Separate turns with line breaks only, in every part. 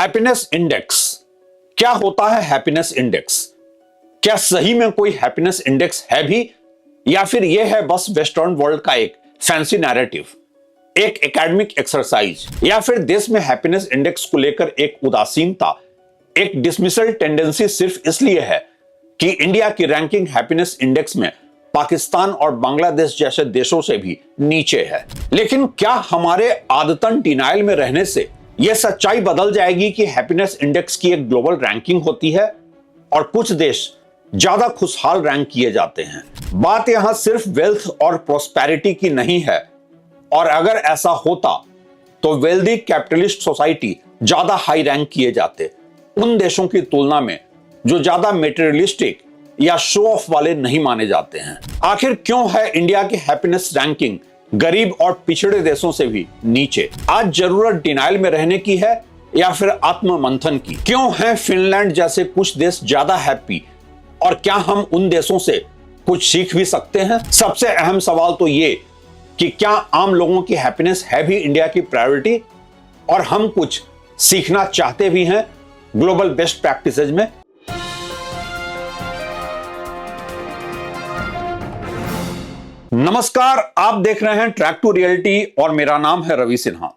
Happiness index क्या होता है? हैप्पीनेस इंडेक्स क्या सही में कोई हैप्पीनेस इंडेक्स है भी, या फिर यह है बस वेस्टर्न वर्ल्ड का एक फैंसी नैरेटिव, एक एकेडमिक एक्सरसाइज, या फिर देश में हैप्पीनेस इंडेक्स को लेकर एक उदासीनता, एक डिसमिसल टेंडेंसी सिर्फ इसलिए है कि इंडिया की रैंकिंग हैप्पीनेस इंडेक्स में पाकिस्तान और बांग्लादेश जैसे देशों से भी नीचे है। लेकिन क्या हमारे आदतन डिनायल में रहने से यह सच्चाई बदल जाएगी कि हैप्पीनेस इंडेक्स की एक ग्लोबल रैंकिंग होती है और कुछ देश ज्यादा खुशहाल रैंक किए जाते हैं? बात यहां सिर्फ वेल्थ और प्रोस्पेरिटी की नहीं है, और अगर ऐसा होता तो वेल्दी कैपिटलिस्ट सोसाइटी ज्यादा हाई रैंक किए जाते उन देशों की तुलना में जो ज्यादा मेटेरियलिस्टिक या शो ऑफ वाले नहीं माने जाते हैं। आखिर क्यों है इंडिया की हैप्पीनेस रैंकिंग गरीब और पिछड़े देशों से भी नीचे? आज जरूरत डिनाइल में रहने की है या फिर आत्म मंथन की? क्यों है फिनलैंड जैसे कुछ देश ज्यादा हैप्पी, और क्या हम उन देशों से कुछ सीख भी सकते हैं? सबसे अहम सवाल तो ये कि क्या आम लोगों की हैप्पीनेस है भी इंडिया की प्रायोरिटी, और हम कुछ सीखना चाहते भी हैं ग्लोबल बेस्ट प्रैक्टिसेज में? नमस्कार, आप देख रहे हैं ट्रैक टू रियलिटी और मेरा नाम है रवि सिन्हा।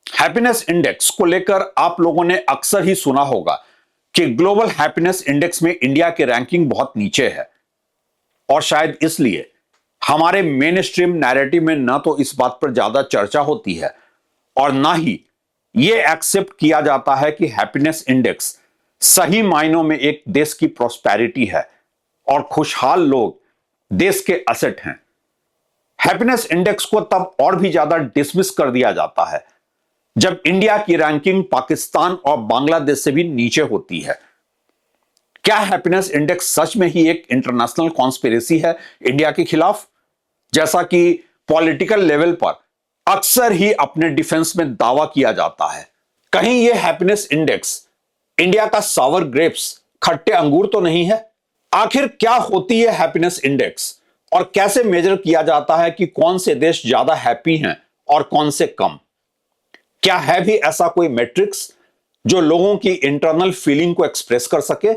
हैप्पीनेस इंडेक्स को लेकर आप लोगों ने अक्सर ही सुना होगा कि ग्लोबल हैप्पीनेस इंडेक्स में इंडिया की रैंकिंग बहुत नीचे है, और शायद इसलिए हमारे मेन स्ट्रीम नैरेटिव में ना तो इस बात पर ज्यादा चर्चा होती है और ना ही यह एक्सेप्ट किया जाता है कि हैप्पीनेस इंडेक्स सही मायनों में एक देश की प्रॉस्पेरिटी है और खुशहाल लोग देश के असेट हैं। हैप्पीनेस इंडेक्स को तब और भी ज्यादा डिसमिस कर दिया जाता है जब इंडिया की रैंकिंग पाकिस्तान और बांग्लादेश से भी नीचे होती है। क्या हैप्पीनेस इंडेक्स सच में ही एक इंटरनेशनल कॉन्स्पिरेसी है इंडिया के खिलाफ, जैसा कि पॉलिटिकल लेवल पर अक्सर ही अपने डिफेंस में दावा किया जाता है? कहीं यह हैप्पीनेस इंडेक्स इंडिया का सावर ग्रेप्स, खट्टे अंगूर तो नहीं है? आखिर क्या होती है हैप्पीनेस इंडेक्स, और कैसे मेजर किया जाता है कि कौन से देश ज्यादा हैप्पी हैं और कौन से कम? क्या है भी ऐसा कोई मैट्रिक्स जो लोगों की इंटरनल फीलिंग को एक्सप्रेस कर सके,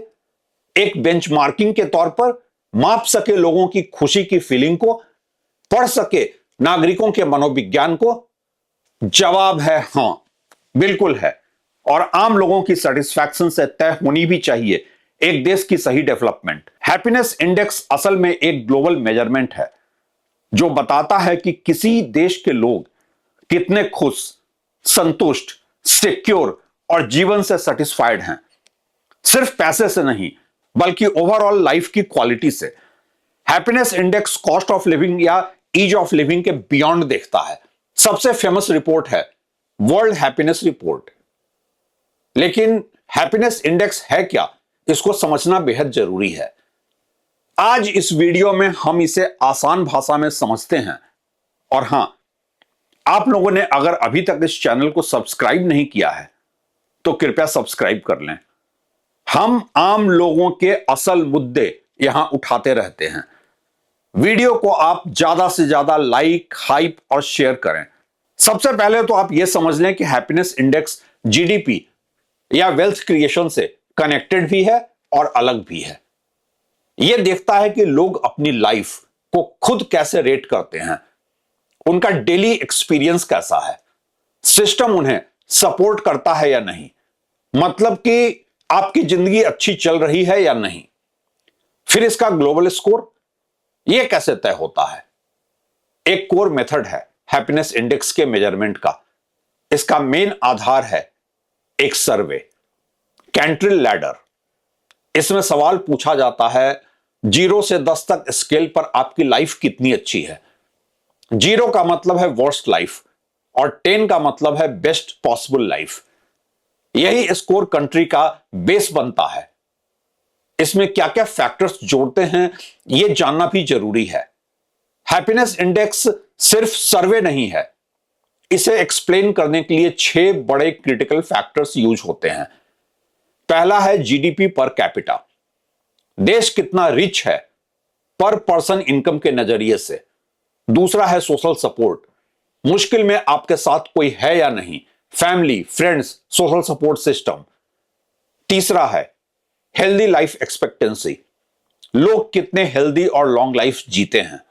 एक बेंचमार्किंग के तौर पर माप सके लोगों की खुशी की फीलिंग को, पढ़ सके नागरिकों के मनोविज्ञान को? जवाब है हां, बिल्कुल है, और आम लोगों की सेटिस्फैक्शन से तय होनी भी चाहिए एक देश की सही डेवलपमेंट। हैप्पीनेस इंडेक्स असल में एक ग्लोबल मेजरमेंट है जो बताता है कि किसी देश के लोग कितने खुश, संतुष्ट, सिक्योर और जीवन से सेटिस्फाइड हैं, सिर्फ पैसे से नहीं बल्कि ओवरऑल लाइफ की क्वालिटी से। Happiness index cost of living या ईज ऑफ लिविंग के बियॉन्ड देखता है। सबसे फेमस रिपोर्ट है वर्ल्ड हैप्पीनेस रिपोर्ट। लेकिन हैप्पीनेस इंडेक्स है क्या, इसको समझना बेहद जरूरी है। आज इस वीडियो में हम इसे आसान भाषा में समझते हैं, और हां, आप लोगों ने अगर अभी तक इस चैनल को सब्सक्राइब नहीं किया है तो कृपया सब्सक्राइब कर लें। हम आम लोगों के असल मुद्दे यहां उठाते रहते हैं। वीडियो को आप ज्यादा से ज्यादा लाइक, हाइप और शेयर करें। सबसे पहले तो आप यह समझ लें कि हैप्पीनेस इंडेक्स जीडीपी या वेल्थ क्रिएशन से कनेक्टेड भी है और अलग भी है। यह देखता है कि लोग अपनी लाइफ को खुद कैसे रेट करते हैं, उनका डेली एक्सपीरियंस कैसा है, सिस्टम उन्हें सपोर्ट करता है या नहीं, मतलब कि आपकी जिंदगी अच्छी चल रही है या नहीं। फिर इसका ग्लोबल स्कोर, यह कैसे तय होता है? एक कोर मेथड है हैप्पीनेस इंडेक्स के मेजरमेंट का। इसका मेन आधार है एक सर्वे, कैंट्रिल लैडर। इसमें सवाल पूछा जाता है 0 से 10 तक स्केल पर आपकी लाइफ कितनी अच्छी है। 0 का मतलब है वर्स्ट लाइफ और 10 का मतलब है बेस्ट पॉसिबल लाइफ। यही स्कोर कंट्री का बेस बनता है। इसमें क्या क्या फैक्टर्स जोड़ते हैं यह जानना भी जरूरी है। हैप्पीनेस इंडेक्स सिर्फ सर्वे नहीं है, इसे एक्सप्लेन करने के लिए 6 बड़े क्रिटिकल फैक्टर्स यूज होते हैं। पहला है जीडीपी पर कैपिटा, देश कितना रिच है पर पर्सन इनकम के नजरिए से। दूसरा है सोशल सपोर्ट, मुश्किल में आपके साथ कोई है या नहीं, family, friends, social support system. तीसरा है हेल्दी लाइफ एक्सपेक्टेंसी, लोग कितने हेल्दी और लॉन्ग लाइफ जीते हैं।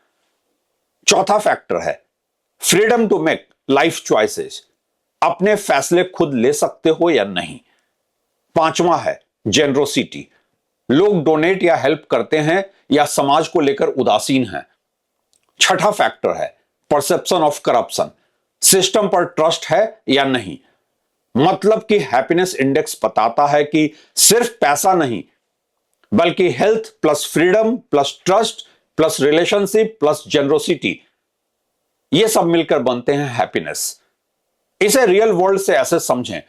चौथा फैक्टर है freedom to make life choices, अपने फैसले खुद ले सकते हो या नहीं। पांचवा है जेनरोसिटी, लोग डोनेट या हेल्प करते हैं या समाज को लेकर उदासीन हैं। छठा फैक्टर है परसेप्शन ऑफ करप्शन, सिस्टम पर ट्रस्ट है या नहीं। मतलब कि हैप्पीनेस इंडेक्स बताता है कि सिर्फ पैसा नहीं, बल्कि health plus freedom plus trust plus relationship plus generosity, ये सब मिलकर बनते हैं हैप्पीनेस। इसे रियल वर्ल्ड से ऐसे समझें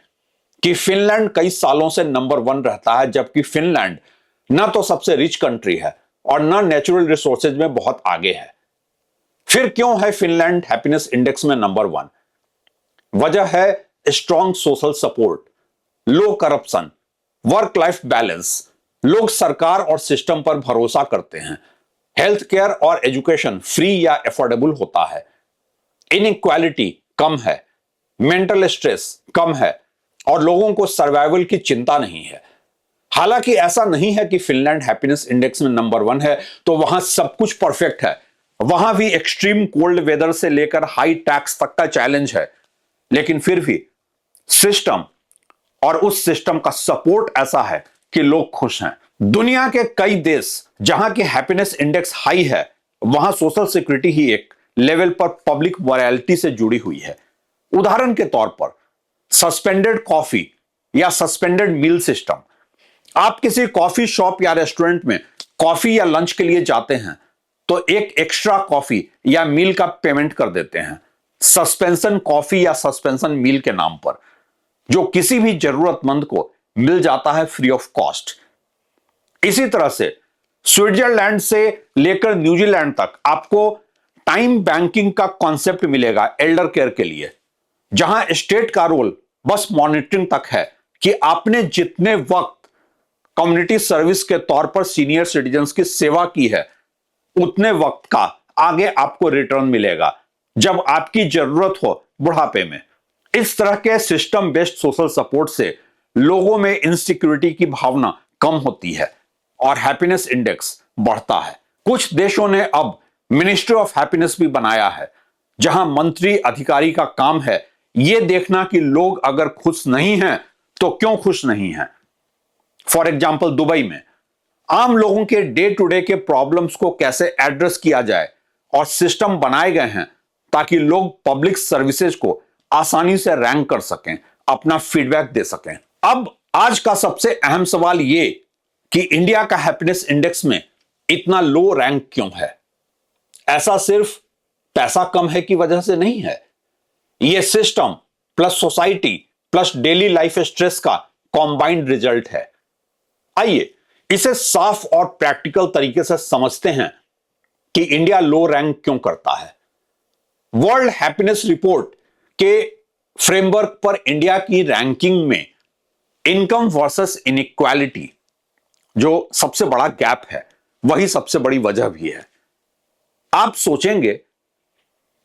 कि फिनलैंड कई सालों से नंबर 1 रहता है, जबकि फिनलैंड ना तो सबसे रिच कंट्री है और ना नेचुरल रिसोर्सेज में बहुत आगे है। फिर क्यों है फिनलैंड हैप्पीनेस इंडेक्स में नंबर 1? वजह है स्ट्रॉन्ग सोशल सपोर्ट, लो करप्शन, वर्क लाइफ बैलेंस, लोग सरकार और सिस्टम पर भरोसा करते हैं, हेल्थ केयर और एजुकेशन फ्री या अफोर्डेबल होता है, इनइक्वालिटी कम है, मेंटल स्ट्रेस कम है और लोगों को सर्वाइवल की चिंता नहीं है। हालांकि ऐसा नहीं है कि फिनलैंड हैप्पीनेस इंडेक्स में नंबर 1 है तो वहां सब कुछ परफेक्ट है। वहां भी एक्सट्रीम कोल्ड वेदर से लेकर हाई टैक्स तक का चैलेंज है, लेकिन फिर भी सिस्टम और उस सिस्टम का सपोर्ट ऐसा है कि लोग खुश हैं। दुनिया के कई देश जहां की हैप्पीनेस इंडेक्स हाई है, वहां सोशल सिक्योरिटी ही एक लेवल पर पब्लिक मॉरलिटी से जुड़ी हुई है। उदाहरण के तौर पर सस्पेंडेड कॉफी या सस्पेंडेड मील सिस्टम। आप किसी कॉफी शॉप या रेस्टोरेंट में कॉफी या लंच के लिए जाते हैं तो एक एक्स्ट्रा कॉफी या मील का पेमेंट कर देते हैं सस्पेंशन कॉफी या सस्पेंशन मील के नाम पर, जो किसी भी जरूरतमंद को मिल जाता है फ्री ऑफ कॉस्ट। इसी तरह से स्विट्जरलैंड से लेकर न्यूजीलैंड तक आपको टाइम बैंकिंग का कॉन्सेप्ट मिलेगा एल्डर केयर के लिए, जहां स्टेट का रोल बस मॉनिटरिंग तक है कि आपने जितने वक्त कम्युनिटी सर्विस के तौर पर सीनियर सिटीजन्स की सेवा की है, उतने वक्त का आगे आपको रिटर्न मिलेगा जब आपकी जरूरत हो बुढ़ापे में। इस तरह के सिस्टम बेस्ड सोशल सपोर्ट से लोगों में इनसिक्योरिटी की भावना कम होती है और हैप्पीनेस इंडेक्स बढ़ता है। कुछ देशों ने अब मिनिस्ट्री ऑफ हैप्पीनेस भी बनाया है, जहां मंत्री अधिकारी का काम है यह देखना कि लोग अगर खुश नहीं हैं तो क्यों खुश नहीं हैं। फॉर एग्जाम्पल दुबई में आम लोगों के डे टू डे के प्रॉब्लम्स को कैसे एड्रेस किया जाए और सिस्टम बनाए गए हैं ताकि लोग पब्लिक सर्विसेज को आसानी से रैंक कर सकें, अपना फीडबैक दे सकें। अब आज का सबसे अहम सवाल यह कि इंडिया का हैप्पीनेस इंडेक्स में इतना लो रैंक क्यों है? ऐसा सिर्फ पैसा कम है की वजह से नहीं है, यह system plus society plus daily life stress का कॉम्बाइंड रिजल्ट है। आइए इसे साफ और प्रैक्टिकल तरीके से समझते हैं कि इंडिया लो रैंक क्यों करता है। वर्ल्ड हैप्पीनेस रिपोर्ट के फ्रेमवर्क पर इंडिया की रैंकिंग में इनकम वर्सेस इनइक्वालिटी जो सबसे बड़ा गैप है, वही सबसे बड़ी वजह भी है। आप सोचेंगे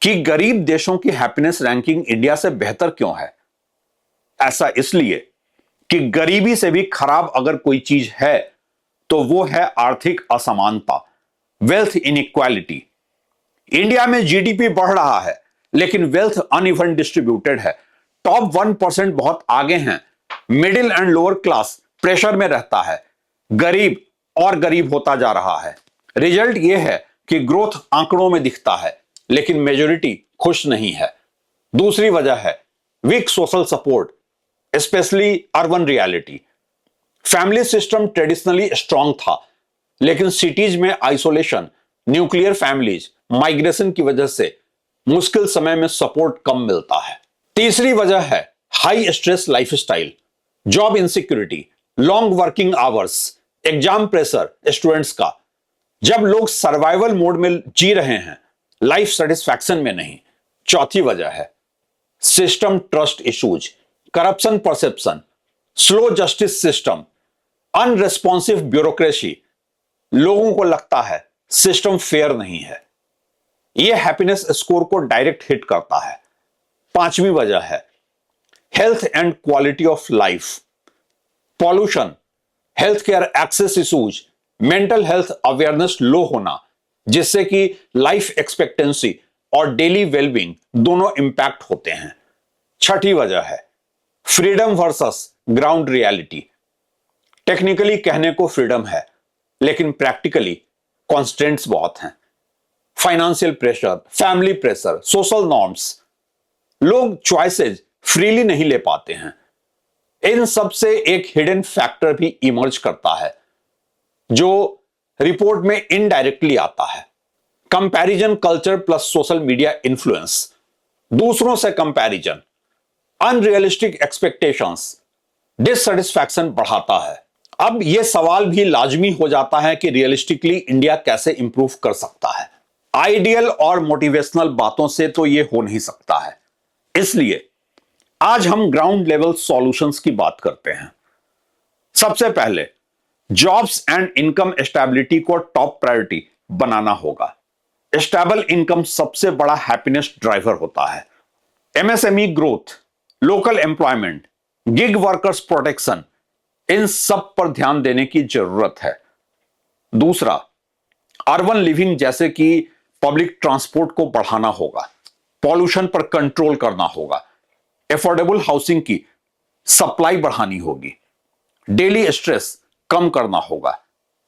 कि गरीब देशों की हैप्पीनेस रैंकिंग इंडिया से बेहतर क्यों है? ऐसा इसलिए कि गरीबी से भी खराब अगर कोई चीज है तो वो है आर्थिक असमानता, वेल्थ इनइक्वालिटी। इंडिया में जीडीपी बढ़ रहा है लेकिन वेल्थ अनइवन डिस्ट्रीब्यूटेड है। टॉप 1% बहुत आगे हैं, middle and lower class pressure में रहता है, गरीब और गरीब होता जा रहा है। रिजल्ट यह है कि ग्रोथ आंकड़ों में दिखता है लेकिन मेजॉरिटी खुश नहीं है। दूसरी वजह है weak social support, specially urban reality. Family system traditionally strong था, लेकिन सिटीज में आइसोलेशन, न्यूक्लियर फैमिलीज, माइग्रेशन की वजह से मुश्किल समय में सपोर्ट कम मिलता है। तीसरी वजह है high stress lifestyle, job insecurity, long working hours, exam pressure students का। जब लोग सर्वाइवल मोड में जी रहे हैं, लाइफ सेटिस्फैक्शन में नहीं। चौथी वजह है system trust issues, corruption perception, slow justice system, unresponsive bureaucracy. लोगों को लगता है सिस्टम फेयर नहीं है। यह हैप्पीनेस स्कोर को डायरेक्ट हिट करता है। पांचवी वजह है health and quality of life, pollution, health care access issues, mental health awareness low होना, जिससे कि लाइफ एक्सपेक्टेंसी और डेली वेलबींग दोनों इंपैक्ट होते हैं। छठी वजह है freedom versus ground reality. Technically कहने को फ्रीडम है, लेकिन प्रैक्टिकली कॉन्स्टेंट्स बहुत हैं। Financial pressure, family pressure, social norms, लोग चॉइसेस फ्रीली नहीं ले पाते हैं। इन सब से एक हिडन फैक्टर भी इमर्ज करता है जो रिपोर्ट में इनडायरेक्टली आता है। Comparison culture plus social media influence, दूसरों से कंपैरिजन, अनरियलिस्टिक एक्सपेक्टेशंस, डिससेटिस्फैक्शन बढ़ाता है। अब यह सवाल भी लाजमी हो जाता है कि रियलिस्टिकली इंडिया कैसे इंप्रूव कर सकता है। आइडियल और मोटिवेशनल बातों से तो यह हो नहीं सकता है। इसलिए आज हम ग्राउंड लेवल सॉल्यूशंस की बात करते हैं। सबसे पहले जॉब्स एंड इनकम स्टेबिलिटी को टॉप प्रायोरिटी बनाना होगा। स्टेबल इनकम सबसे बड़ा हैप्पीनेस ड्राइवर होता है। MSME growth, local employment, gig workers protection, इन सब पर ध्यान देने की जरूरत है। दूसरा, अर्बन लिविंग जैसे कि पब्लिक ट्रांसपोर्ट को बढ़ाना होगा, पॉल्यूशन पर कंट्रोल करना होगा, एफोर्डेबल हाउसिंग की सप्लाई बढ़ानी होगी, डेली स्ट्रेस कम करना होगा,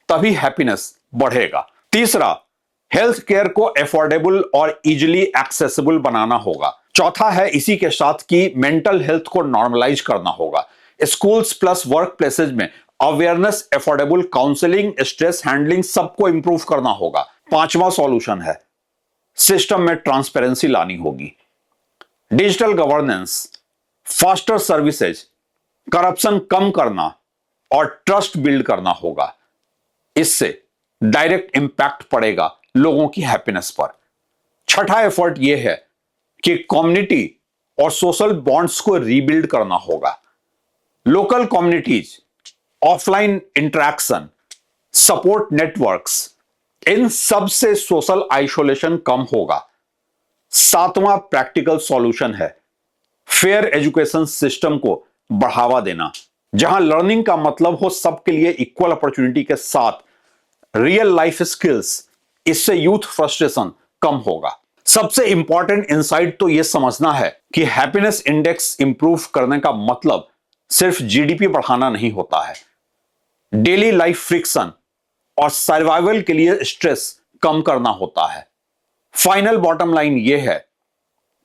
तभी हैप्पीनेस बढ़ेगा। तीसरा, हेल्थ केयर को एफोर्डेबल और इजीली एक्सेसिबल बनाना होगा। चौथा है इसी के साथ कि मेंटल हेल्थ को नॉर्मलाइज करना होगा। स्कूल्स प्लस वर्क प्लेसेज में awareness, affordable counselling, stress handling सबको इंप्रूव करना होगा। पांचवा सॉल्यूशन है सिस्टम में ट्रांसपेरेंसी लानी होगी। Digital governance, faster services, corruption कम करना और ट्रस्ट बिल्ड करना होगा। इससे डायरेक्ट इंपैक्ट पड़ेगा लोगों की हैप्पीनेस पर। छठा एफर्ट यह है कि कम्युनिटी और सोशल बॉन्ड्स को रीबिल्ड करना होगा। Local communities, offline interaction, support networks, इन सब से सोशल आइसोलेशन कम होगा। सातवां प्रैक्टिकल सॉल्यूशन है फेयर एजुकेशन सिस्टम को बढ़ावा देना, जहां लर्निंग का मतलब हो सबके लिए इक्वल अपॉर्चुनिटी के साथ रियल लाइफ स्किल्स। इससे यूथ फ्रस्ट्रेशन कम होगा। सबसे इंपॉर्टेंट इनसाइट तो यह समझना है कि हैप्पीनेस इंडेक्स इंप्रूव करने का मतलब सिर्फ जीडीपी बढ़ाना नहीं होता है। डेली लाइफ फ्रिक्शन और सर्वाइवल के लिए स्ट्रेस कम करना होता है। फाइनल बॉटम लाइन यह है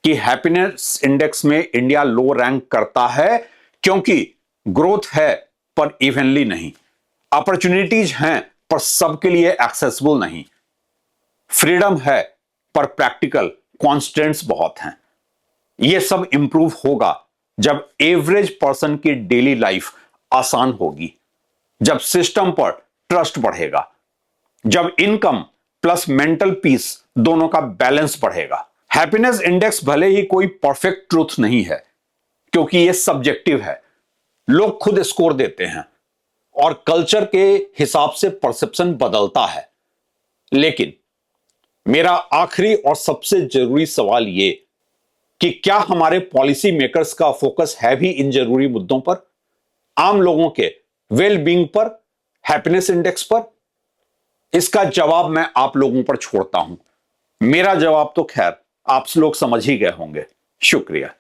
कि हैप्पीनेस इंडेक्स में इंडिया लो रैंक करता है क्योंकि ग्रोथ है पर इवनली नहीं, अपॉर्चुनिटीज हैं पर सबके लिए एक्सेसिबल नहीं, फ्रीडम है पर प्रैक्टिकल कॉन्स्टेंट्स बहुत हैं। यह सब इंप्रूव होगा जब एवरेज पर्सन की डेली लाइफ आसान होगी, जब सिस्टम पर ट्रस्ट बढ़ेगा, जब इनकम प्लस मेंटल पीस दोनों का बैलेंस बढ़ेगा। हैप्पीनेस इंडेक्स भले ही कोई परफेक्ट ट्रूथ नहीं है क्योंकि यह सब्जेक्टिव है, लोग खुद स्कोर देते हैं और कल्चर के हिसाब से परसेप्शन बदलता है। लेकिन मेरा आखिरी और सबसे जरूरी सवाल यह कि क्या हमारे पॉलिसी मेकर्स का फोकस है भी इन जरूरी मुद्दों पर, आम लोगों के वेल बीइंग पर, हैप्पीनेस इंडेक्स पर? इसका जवाब मैं आप लोगों पर छोड़ता हूं। मेरा जवाब तो खैर आप लोग समझ ही गए होंगे। शुक्रिया।